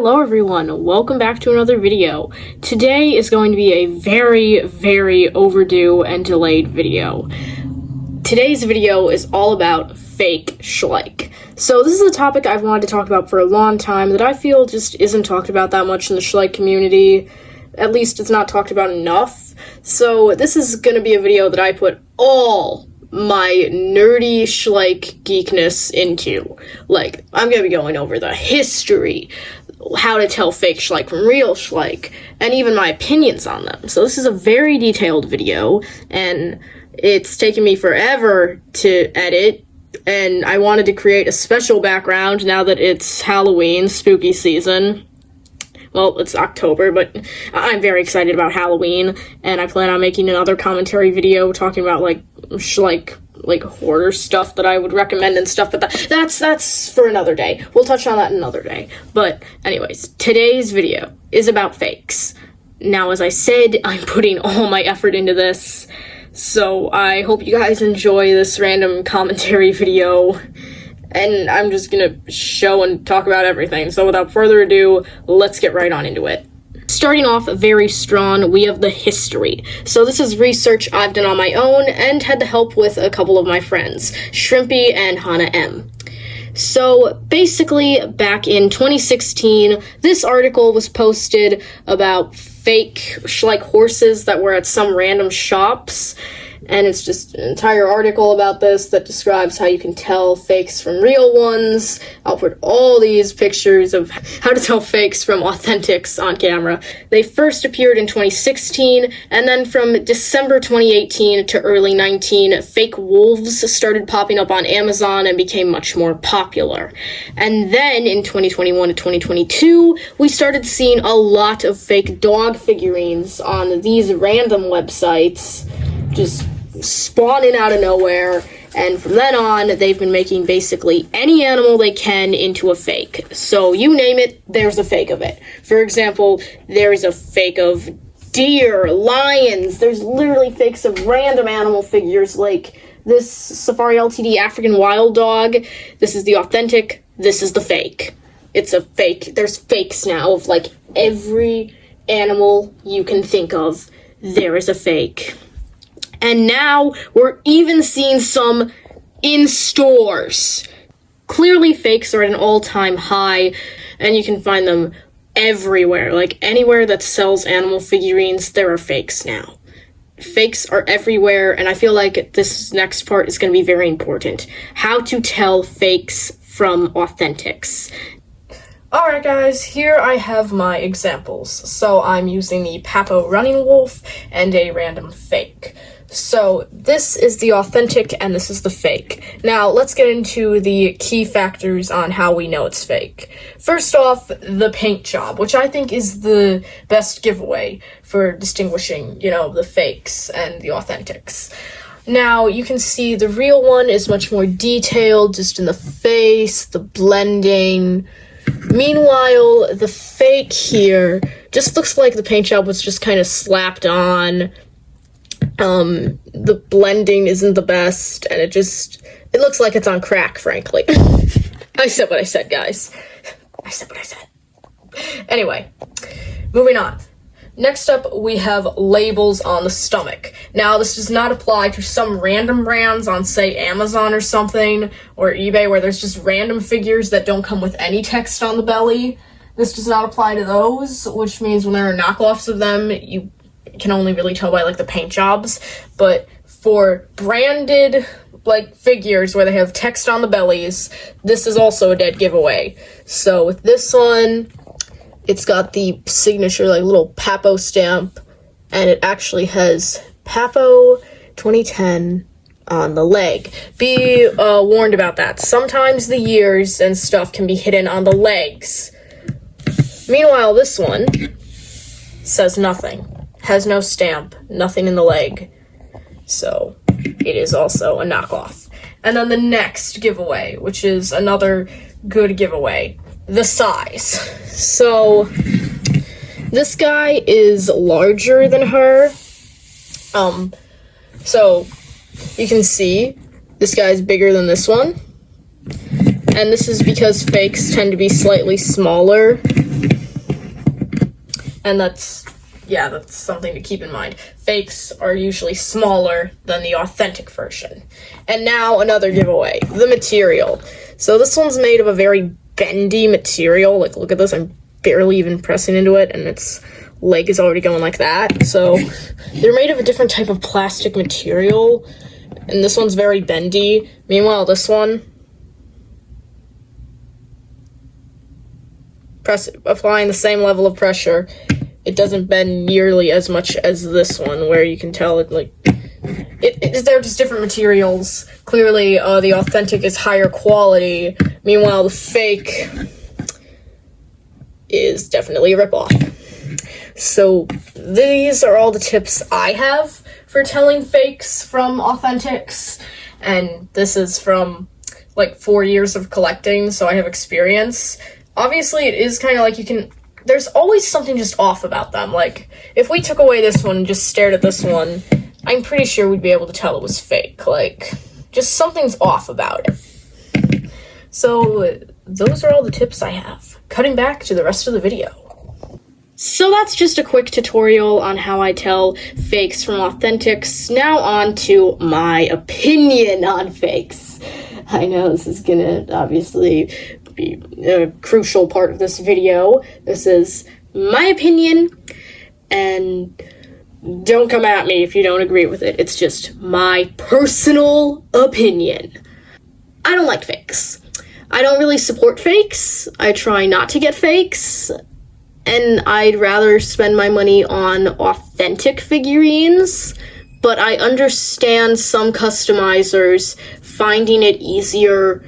Hello everyone, welcome back to another video. Today is going to be a very, very overdue and delayed video. Today's video is all about fake Schleich. So this is a topic I've wanted to talk about for a long time that I feel just isn't talked about that much in the Schleich community. At least it's not talked about enough. So this is going to be a video that I put all my nerdy Schleich geekness into. Like, I'm gonna be going over the history, how to tell fake Schleich from real Schleich, and even my opinions on them. So this is a very detailed video, and it's taken me forever to edit, and I wanted to create a special background now that it's Halloween, spooky season. Well, it's October, but I'm very excited about Halloween, and I plan on making another commentary video talking about, like, Schleich, like, horror stuff that I would recommend and stuff, but that's for another day. We'll touch on that another day. But anyways, today's video is about fakes. Now, as I said, I'm putting all my effort into this, so I hope you guys enjoy this random commentary video. And I'm just gonna show and talk about everything. So without further ado, let's get right on into it. Starting off very strong, we have the history. So this is research I've done on my own and had the help with a couple of my friends, Shrimpy and Hannah M. So basically, back in 2016, this article was posted about fake Schleich horses that were at some random shops. And it's just an entire article about this that describes how you can tell fakes from real ones. I'll put all these pictures of how to tell fakes from authentics on camera. They first appeared in 2016, and then from December 2018 to early 19, fake wolves started popping up on Amazon and became much more popular. And then in 2021 to 2022, we started seeing a lot of fake dog figurines on these random websites, just spawning out of nowhere, and from then on, they've been making basically any animal they can into a fake. So you name it, there's a fake of it. For example, there's a fake of deer, lions, there's literally fakes of random animal figures, like this Safari Ltd African wild dog. This is the authentic, this is the fake. It's a fake. There's fakes now of like every animal you can think of. There is a fake. And now we're even seeing some in stores. Clearly fakes are at an all-time high, and you can find them everywhere. Like anywhere that sells animal figurines, there are fakes now. Fakes are everywhere, and I feel like this next part is going to be very important. How to tell fakes from authentics. Alright guys, here I have my examples. So I'm using the Papo Running Wolf and a random fake. So this is the authentic and this is the fake. Now let's get into the key factors on how we know it's fake. First off, the paint job, which I think is the best giveaway for distinguishing, the fakes and the authentics. Now you can see the real one is much more detailed, just in the face, the blending. Meanwhile, the fake here just looks like the paint job was just kind of slapped on. The blending isn't the best, and it looks like it's on crack, frankly. I said what I said, guys. I said what I said. Anyway, moving on. Next up, we have labels on the stomach. Now, this does not apply to some random brands on, say, Amazon or something, or eBay, where there's just random figures that don't come with any text on the belly. This does not apply to those, which means when there are knockoffs of them, you can only really tell by, like, the paint jobs. But for branded, like, figures where they have text on the bellies, this is also a dead giveaway. So with this one, it's got the signature, like, little Papo stamp, and it actually has Papo 2010 on the leg. Be warned about that. Sometimes the years and stuff can be hidden on the legs. Meanwhile, this one says nothing. Has no stamp, nothing in the leg. So it is also a knockoff. And then the next giveaway, which is another good giveaway, the size. So this guy is larger than her. So you can see this guy's bigger than this one. And this is because fakes tend to be slightly smaller And that's something to keep in mind. Fakes are usually smaller than the authentic version. And now another giveaway, the material. So this one's made of a very bendy material. Like, look at this, I'm barely even pressing into it, and its leg is already going like that. So they're made of a different type of plastic material, and this one's very bendy. Meanwhile, this one, applying the same level of pressure, it doesn't bend nearly as much as this one, where you can tell they're just different materials. Clearly, the authentic is higher quality. Meanwhile, the fake is definitely a ripoff. So these are all the tips I have for telling fakes from authentics, and this is from like 4 years of collecting, so I have experience. Obviously, it is kind of like there's always something just off about them. Like, if we took away this one and just stared at this one, I'm pretty sure we'd be able to tell it was fake. Like, just something's off about it. So, those are all the tips I have. Cutting back to the rest of the video. So that's just a quick tutorial on how I tell fakes from authentics. Now on to my opinion on fakes. I know this is gonna obviously be a crucial part of this video. This is my opinion, and don't come at me if you don't agree with it. It's just my personal opinion. I don't like fakes. I don't really support fakes. I try not to get fakes. And I'd rather spend my money on authentic figurines, but I understand some customizers finding it easier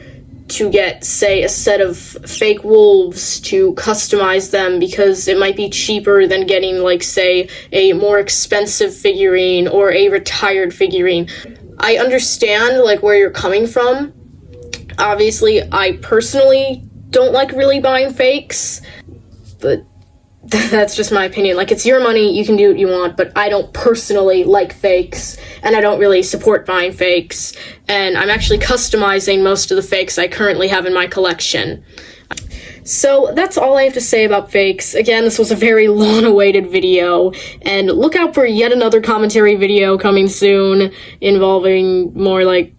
to get, say, a set of fake wolves to customize them because it might be cheaper than getting, like, say, a more expensive figurine or a retired figurine. I understand, like, where you're coming from. Obviously, I personally don't like really buying fakes, but that's just my opinion. Like, it's your money, you can do what you want, but I don't personally like fakes, and I don't really support buying fakes, and I'm actually customizing most of the fakes I currently have in my collection. So that's all I have to say about fakes. Again, this was a very long-awaited video, and look out for yet another commentary video coming soon involving more, like,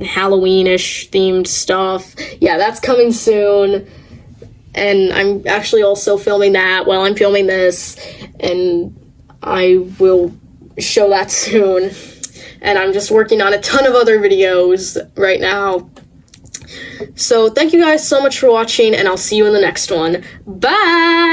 Halloween-ish themed stuff. Yeah, that's coming soon. And I'm actually also filming that while I'm filming this, and I will show that soon. And I'm just working on a ton of other videos right now. So thank you guys so much for watching, and I'll see you in the next one. Bye!